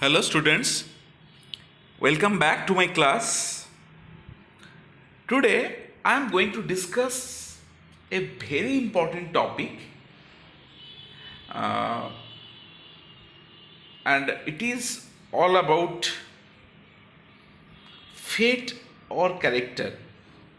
Hello, students. Welcome back to my class. Today, I am going to discuss a very important topic, uh, and it is all about fate or character,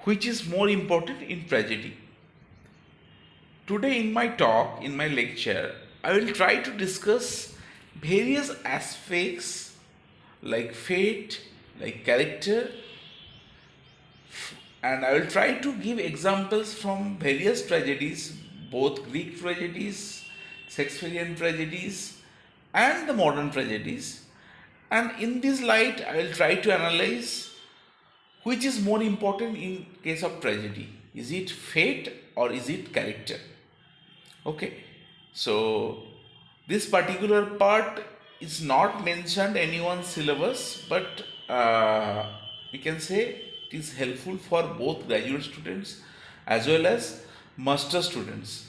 which is more important in tragedy. Today, in my talk, in my lecture, I will try to discuss various aspects like fate, like character, and I will try to give examples from various tragedies, both Greek tragedies, Shakespearean tragedies, and the modern tragedies. And in this light, I will try to analyze which is more important in case of tragedy. Is it fate or is it character? Okay, so this particular part is not mentioned anyone's syllabus, but we can say it is helpful for both graduate students as well as master students,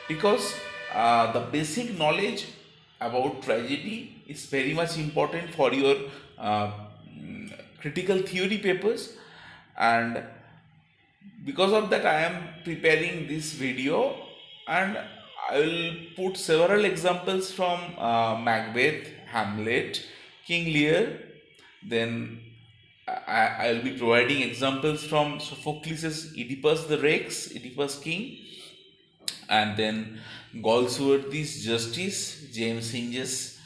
because the basic knowledge about tragedy is very much important for your uh, critical theory papers. And because of that, I am preparing this video, and I will put several examples from Macbeth, Hamlet, King Lear. Then I will be providing examples from Sophocles' Oedipus the Rex, Oedipus King, and then Galsworthy's Justice, James Hinge's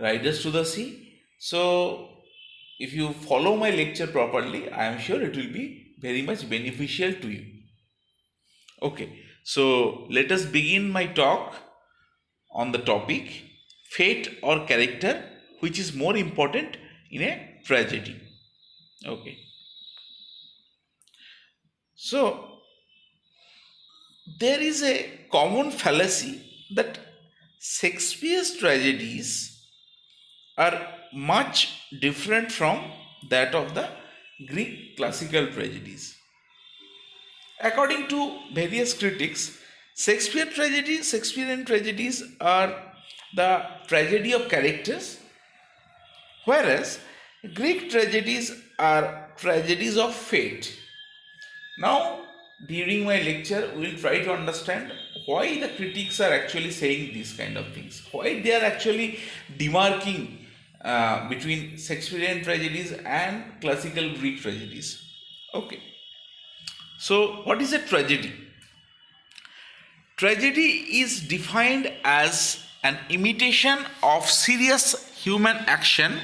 Riders to the Sea. So, if you follow my lecture properly, I am sure it will be very much beneficial to you. Okay, so let us begin my talk on the topic fate or character, which is more important in a tragedy. Okay, so there is a common fallacy that Shakespeare's tragedies are much different from that of the Greek classical tragedies. According to various critics, Shakespearean tragedies are the tragedy of characters, whereas Greek tragedies are tragedies of fate. Now, during my lecture, we will try to understand why the critics are actually saying these kind of things, why they are actually demarking between Shakespearean tragedies and classical Greek tragedies. Okay, so what is a tragedy? Tragedy is defined as an imitation of serious human action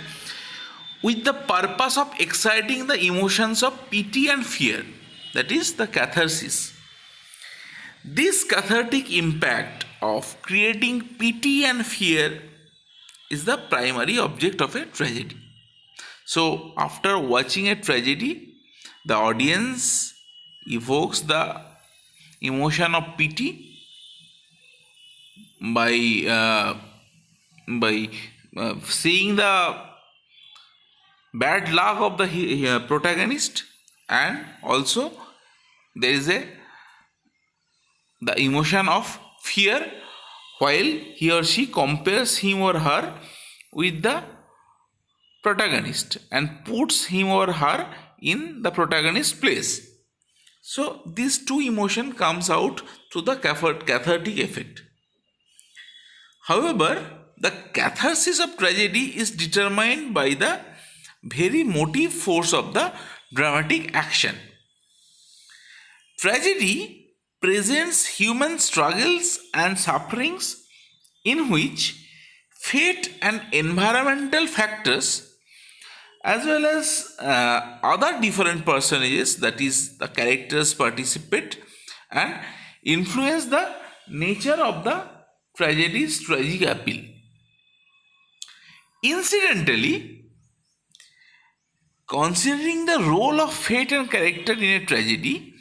with the purpose of exciting the emotions of pity and fear, that is, the catharsis. This cathartic impact of creating pity and fear is the primary object of a tragedy. So, after watching a tragedy, the audience evokes the emotion of pity by seeing the bad luck of the protagonist, and also there is the emotion of fear while he or she compares him or her with the protagonist and puts him or her in the protagonist's place. So these two emotion comes out through the cathartic effect. However, the catharsis of tragedy is determined by the very motive force of the dramatic action. Tragedy presents human struggles and sufferings in which fate and environmental factors, as well as other different personages, that is, the characters, participate and influence the nature of the tragedy's tragic appeal. Incidentally, considering the role of fate and character in a tragedy,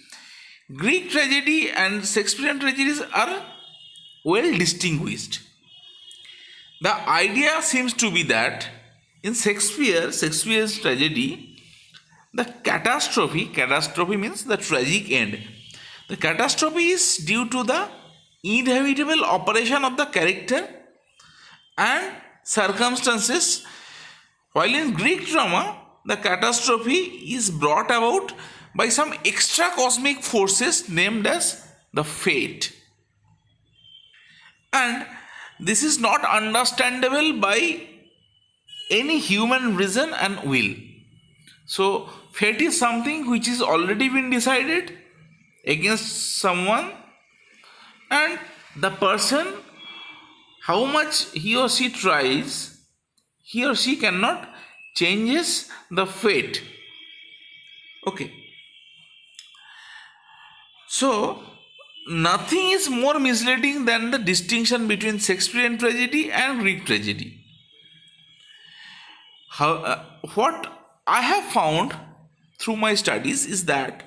Greek tragedy and Shakespearean tragedies are well distinguished. The idea seems to be that in Shakespeare's tragedy, the catastrophe means the tragic end. The catastrophe is due to the inevitable operation of the character and circumstances While in Greek drama, the catastrophe is brought about by some extra cosmic forces named as the fate. And this is not understandable by any human reason and will. So, fate is something which is already been decided against someone, and the person, how much he or she tries, he or she cannot changes the fate. Okay. So, nothing is more misleading than the distinction between Shakespearean tragedy and Greek tragedy. What I have found through my studies is that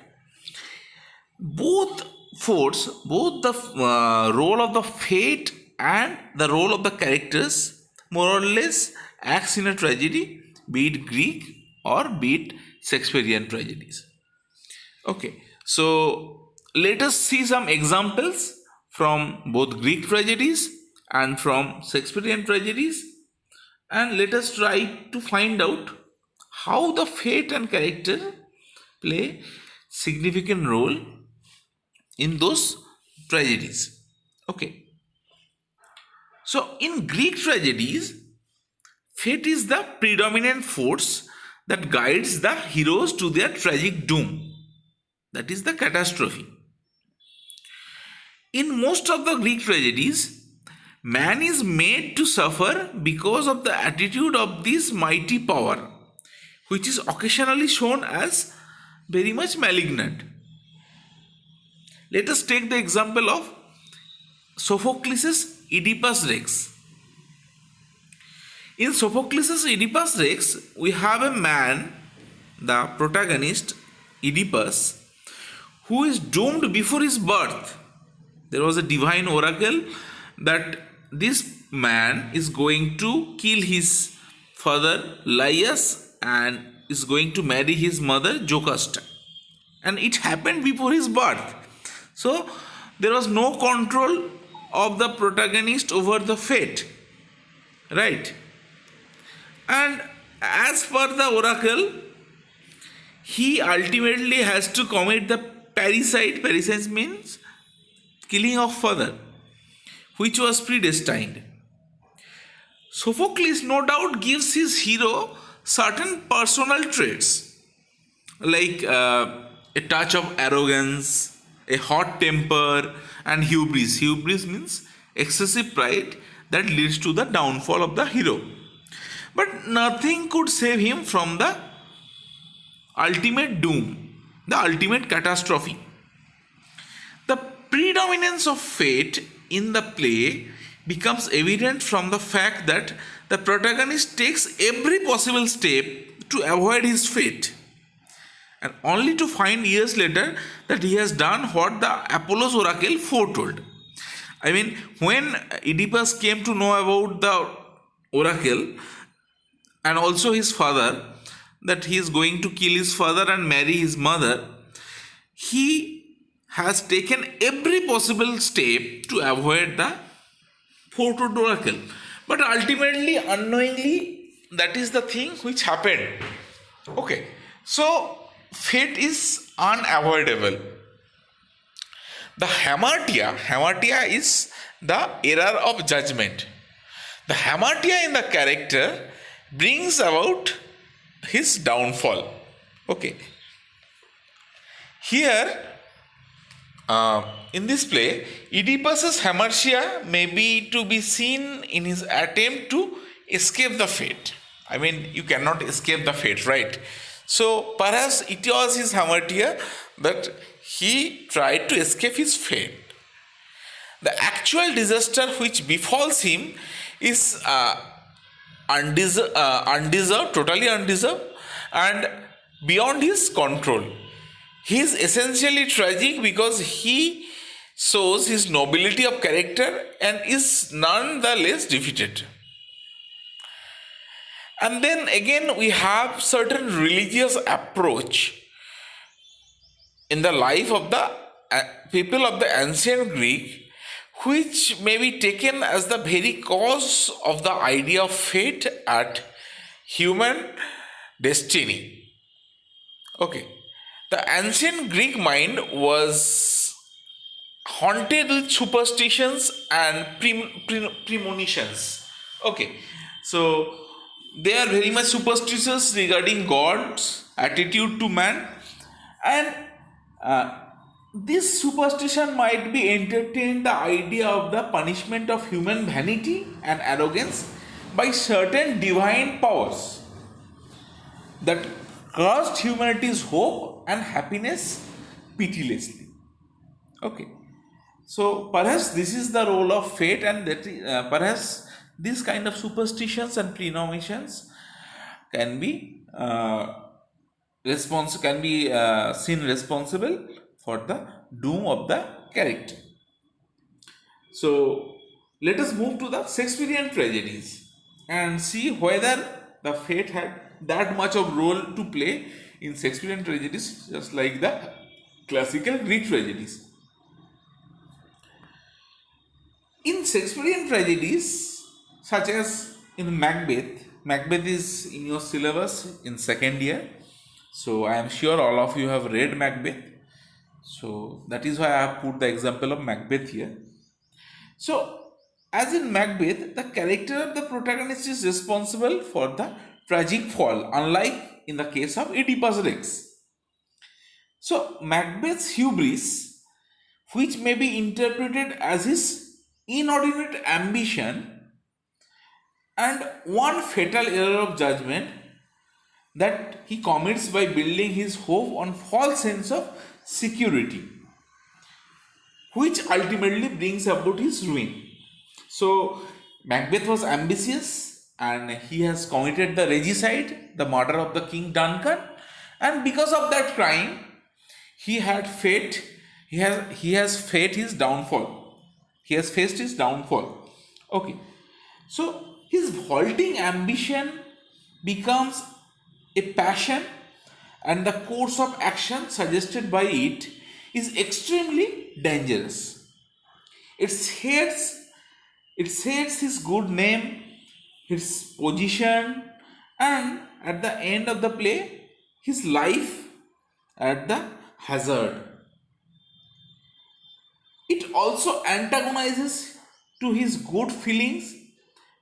both both the role of the fate and the role of the characters, more or less acts in a tragedy, be it Greek or be it Shakespearean tragedies. Okay, so let us see some examples from both Greek tragedies and from Shakespearean tragedies, and let us try to find out how the fate and character play significant role in those tragedies. Okay, so in Greek tragedies, fate is the predominant force that guides the heroes to their tragic doom. That is the catastrophe. In most of the Greek tragedies, man is made to suffer because of the attitude of this mighty power, which is occasionally shown as very much malignant. Let us take the example of Sophocles' Oedipus Rex. In Sophocles' Oedipus Rex, we have a man, the protagonist, Oedipus, who is doomed before his birth. There was a divine oracle that this man is going to kill his father Laius and is going to marry his mother Jocasta. And it happened before his birth. So there was no control of the protagonist over the fate. Right? And as per the oracle, he ultimately has to commit the parricide. Parricide means killing of father, which was predestined. Sophocles no doubt gives his hero certain personal traits like a touch of arrogance, a hot temper, and hubris. Hubris means excessive pride that leads to the downfall of the hero. But nothing could save him from the ultimate doom, the ultimate catastrophe. The predominance of fate in the play becomes evident from the fact that the protagonist takes every possible step to avoid his fate, and only to find years later that he has done what the Apollo's oracle foretold. I mean, when Oedipus came to know about the oracle and also his father, that he is going to kill his father and marry his mother, he has taken every possible step to avoid the foretold oracle. But ultimately, unknowingly, that is the thing which happened. Okay, so fate is unavoidable. The hamartia is the error of judgment. The hamartia in the character brings about his downfall. Okay. Here, in this play, Oedipus's hamartia may be to be seen in his attempt to escape the fate. I mean, you cannot escape the fate, right? So perhaps it was his hamartia that he tried to escape his fate. The actual disaster which befalls him is undeserved, totally undeserved, and beyond his control. He is essentially tragic because he shows his nobility of character and is none the less defeated. And then again we have certain religious approach in the life of the people of the ancient Greek, which may be taken as the very cause of the idea of fate at human destiny. Okay. The ancient Greek mind was haunted with superstitions and premonitions. Okay. So they are very much superstitious regarding God's attitude to man, and uh, this superstition might be entertained the idea of the punishment of human vanity and arrogance by certain divine powers that crushed humanity's hope and happiness pitilessly. Okay, so perhaps this is the role of fate, and that perhaps this kind of superstitions and premonitions can be seen responsible for the doom of the character. So let us move to the Shakespearean tragedies and see whether the fate had that much of role to play in Shakespearean tragedies, just like the classical Greek tragedies. In Shakespearean tragedies, such as in Macbeth, Macbeth is in your syllabus in second year. So I am sure all of you have read Macbeth. So that is why I have put the example of Macbeth here. So, as in Macbeth, the character of the protagonist is responsible for the tragic fall, unlike in the case of Oedipus Rex. So, Macbeth's hubris, which may be interpreted as his inordinate ambition and one fatal error of judgment that he commits by building his hope on false sense of security, which ultimately brings about his ruin. So, Macbeth was ambitious and he has committed the regicide, the murder of the King Duncan, and because of that crime, he had fate. He has faced his downfall. He has faced his downfall. Okay, so his vaulting ambition becomes a passion, and the course of action suggested by it is extremely dangerous. It hurts his good name, his position, and at the end of the play, his life at the hazard. It also antagonizes to his good feelings,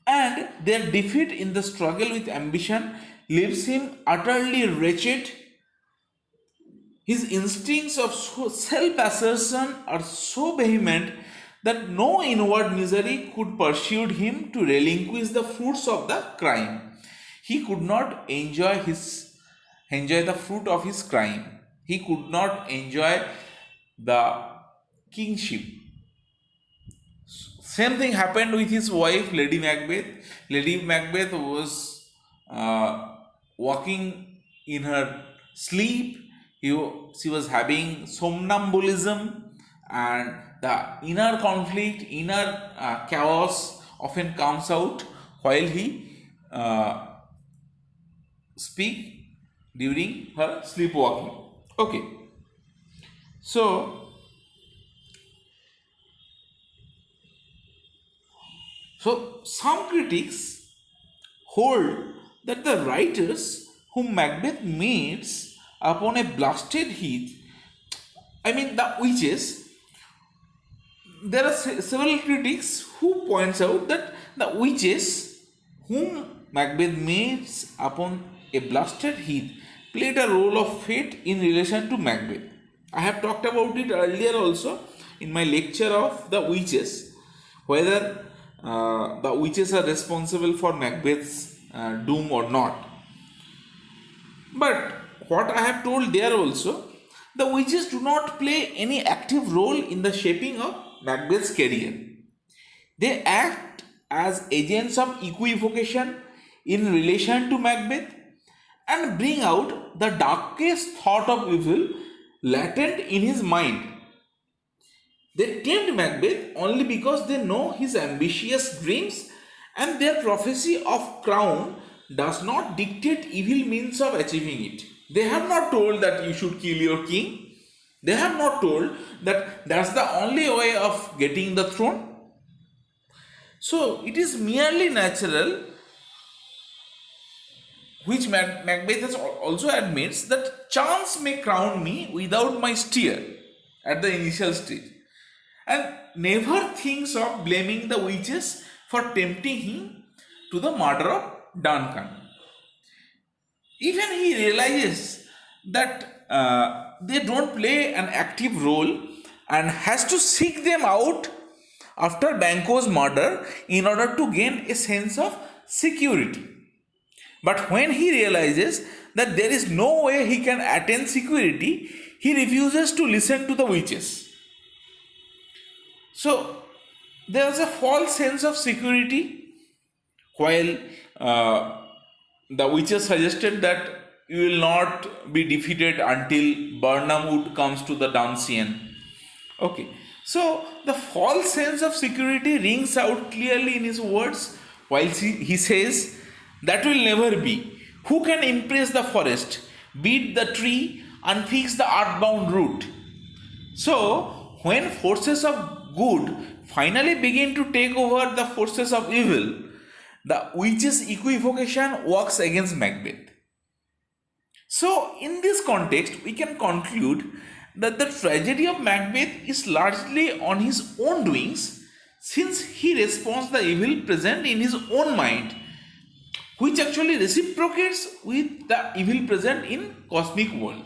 and their defeat in the struggle with ambition leaves him utterly wretched. His instincts of self assertion are so vehement that no inward misery could persuade him to relinquish the fruits of the crime. He could not enjoy the fruit of his crime. He could not enjoy the kingship. Same thing happened with his wife, Lady Macbeth. Lady Macbeth was walking in her sleep. She was having somnambulism, and the inner conflict, inner chaos often comes out while he speak during her sleepwalking. Okay, so some critics hold that the writers whom Macbeth meets upon a blasted heath, I mean the witches, there are several critics who points out that the witches whom Macbeth meets upon a blasted heath played a role of fate in relation to Macbeth. I have talked about it earlier also in my lecture of the witches, whether the witches are responsible for Macbeth's doom or not. But what I have told there also, the witches do not play any active role in the shaping of Macbeth's career. They act as agents of equivocation in relation to Macbeth and bring out the darkest thought of evil latent in his mind. They tempt Macbeth only because they know his ambitious dreams, and their prophecy of crown does not dictate evil means of achieving it. They have not told that you should kill your king. They have not told that that's the only way of getting the throne. So it is merely natural which Macbeth has also admits that chance may crown me without my steer at the initial stage, and never thinks of blaming the witches for tempting him to the murder of Duncan. Even he realizes that they don't play an active role and has to seek them out after Banquo's murder in order to gain a sense of security. But when he realizes that there is no way he can attain security, he refuses to listen to the witches. So there is a false sense of security while the witches suggested that you will not be defeated until Birnamwood comes to the Duncian. Okay, so the false sense of security rings out clearly in his words while he says, that will never be. Who can impress the forest, beat the tree, and fix the earthbound root? So, when forces of good finally begin to take over the forces of evil, the witch's equivocation works against Macbeth. So, in this context, we can conclude that the tragedy of Macbeth is largely on his own doings, since he responds the evil present in his own mind, which actually reciprocates with the evil present in cosmic world,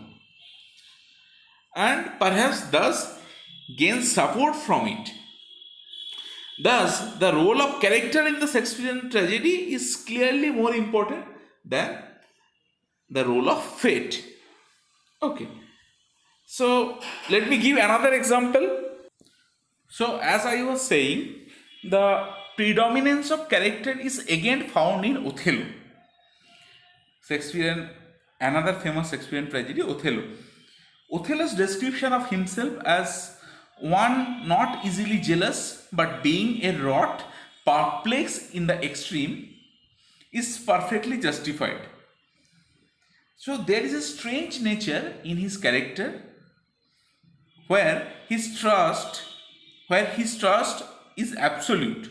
and perhaps thus gains support from it. Thus, the role of character in the Shakespearean tragedy is clearly more important than the role of fate. Okay, so let me give another example. So, as I was saying, the predominance of character is again found in Othello. Another famous Shakespearean tragedy, Othello. Othello's description of himself as one not easily jealous but being a wrought, perplexed in the extreme, is perfectly justified. So there is a strange nature in his character where his trust is absolute.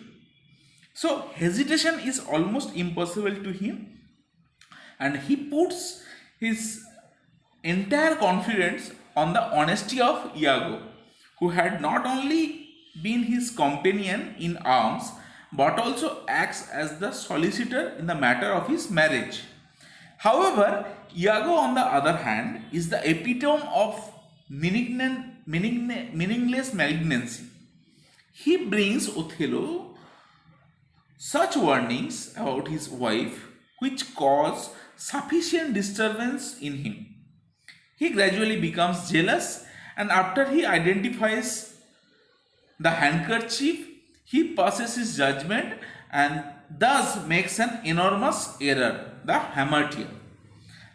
So hesitation is almost impossible to him, and he puts his entire confidence on the honesty of Iago, who had not only been his companion in arms but also acts as the solicitor in the matter of his marriage. However, Iago, on the other hand, is the epitome of meaningless malignancy. He brings Othello such warnings about his wife which cause sufficient disturbance in him. He gradually becomes jealous, and after he identifies the handkerchief, he passes his judgment and thus makes an enormous error, the hamartia.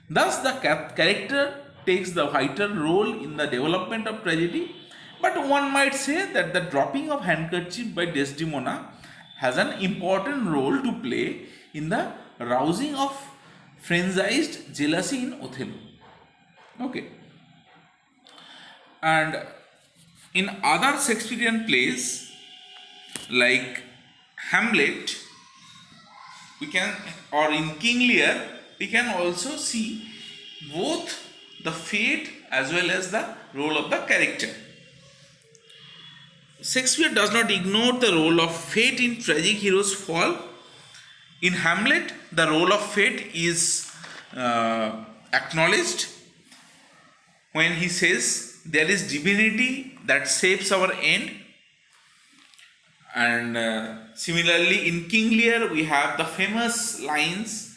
Thus, the character takes the vital role in the development of tragedy, but one might say that the dropping of handkerchief by Desdemona has an important role to play in the rousing of frenzied jealousy in Othello. Okay. And in other Shakespearean plays like Hamlet, or in King Lear, we can also see both the fate as well as the role of the character. Shakespeare does not ignore the role of fate in tragic heroes' fall. In Hamlet, the role of fate is acknowledged when he says there is divinity that shapes our end. And similarly, in King Lear, we have the famous lines,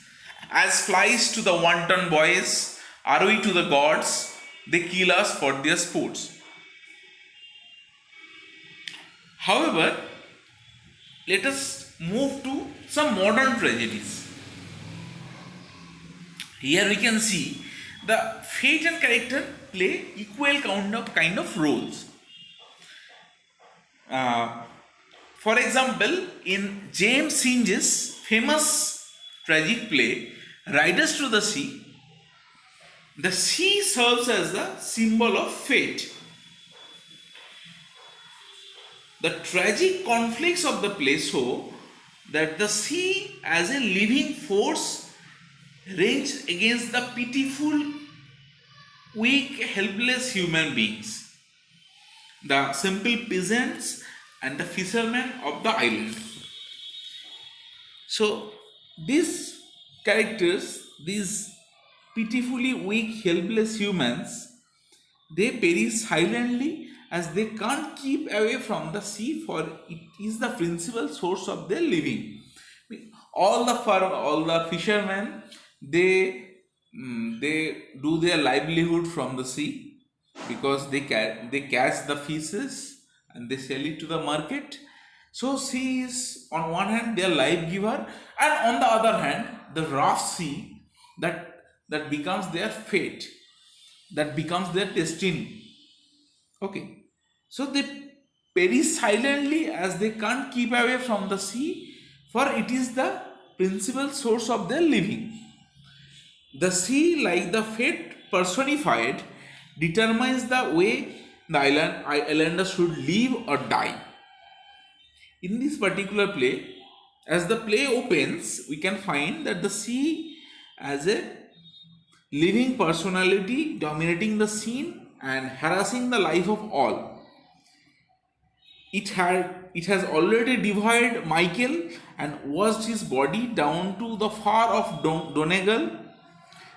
as flies to the wanton boys, are we to the gods, they kill us for their sports. However, let us move to some modern tragedies. Here we can see the fate and character play equal kind of roles. For example, in James Synge's famous tragic play, Riders to the Sea serves as the symbol of fate. The tragic conflicts of the play show that the sea as a living force raged against the pitiful, weak, helpless human beings, the simple peasants and the fishermen of the island. So, these characters, these pitifully weak, helpless humans, they perish silently as they can't keep away from the sea, for it is the principal source of their living. All the fishermen, they do their livelihood from the sea, because they catch the fishes and they sell it to the market. So sea is on one hand their life giver, and on the other hand the rough sea, that becomes their fate, that becomes their destiny. Okay, so they perish silently as they can't keep away from the sea, for it is the principal source of their living. The sea, like the fate personified, determines the way the islanders should live or die. In this particular play, as the play opens, we can find that the sea as a living personality dominating the scene and harassing the life of all. It has already devoured Michael and washed his body down to the far off Donegal.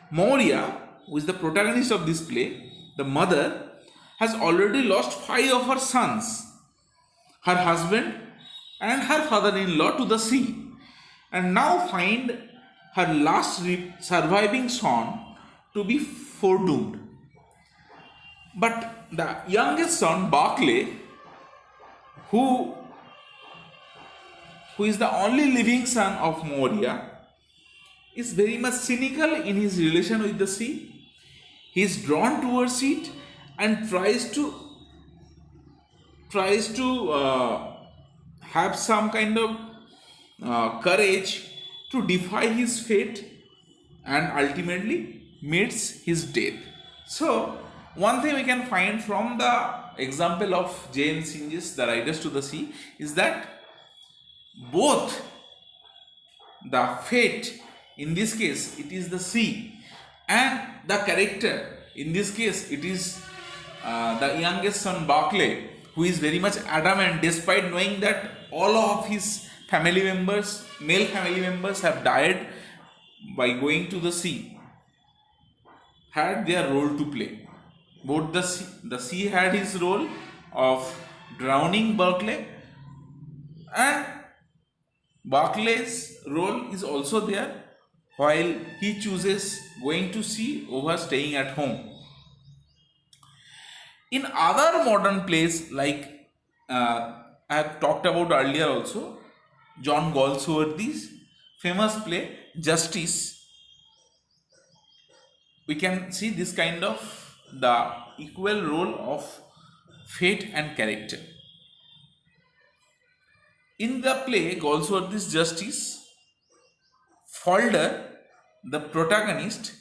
Moria, who is the protagonist of this play, the mother, has already lost 5 of her sons, her husband, and her father-in-law to the sea, and now find her last surviving son to be foredoomed. But the youngest son, Barclay, who is the only living son of Moria, is very much cynical in his relation with the sea. He is drawn towards it and tries to have some kind of courage to defy his fate, and ultimately meets his death. So, one thing we can find from the example of Jane Synge's The Riders to the Sea is that both the fate, in this case it is the sea, and the character, in this case it is the youngest son Barclay, who is very much adamant despite knowing that all of his family members, male family members, have died by going to the sea, had their role to play. Both the sea had his role of drowning Barclay, and Barclay's role is also there while he chooses going to sea over staying at home. In other modern plays, like I have talked about earlier also, John Galsworthy's famous play Justice, we can see this kind of the equal role of fate and character. In the play Galsworthy's Justice, Falder, the protagonist,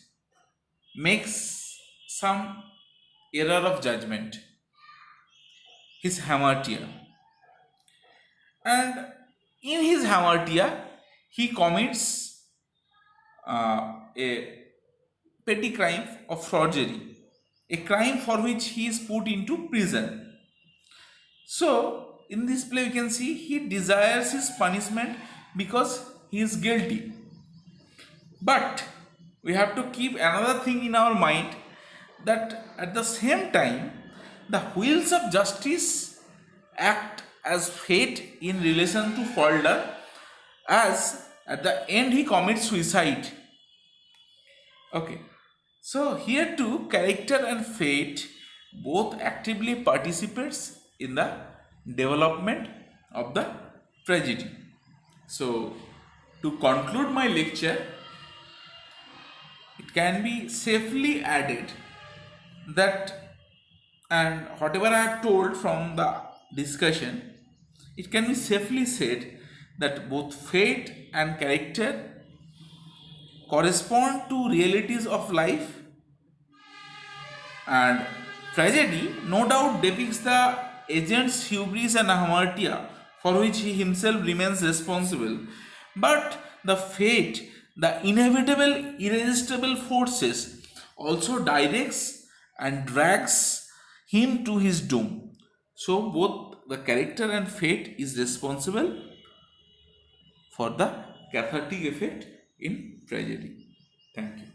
makes some error of judgment, his hamartia, and in his hamartia he commits a petty crime of forgery, a crime for which he is put into prison. So, in this play, we can see he desires his punishment because he is guilty. But we have to keep another thing in our mind, that at the same time, the wheels of justice act as fate in relation to Falder, as at the end he commits suicide. Okay. So here too, character and fate both actively participates in the development of the tragedy. So to conclude my lecture, it can be safely added that, and whatever I have told from the discussion, it can be safely said that both fate and character correspond to realities of life, and tragedy no doubt depicts the agent's hubris and hamartia for which he himself remains responsible, but the fate The inevitable, irresistible forces also directs and drags him to his doom. So both the character and fate is responsible for the cathartic effect in tragedy. Thank you.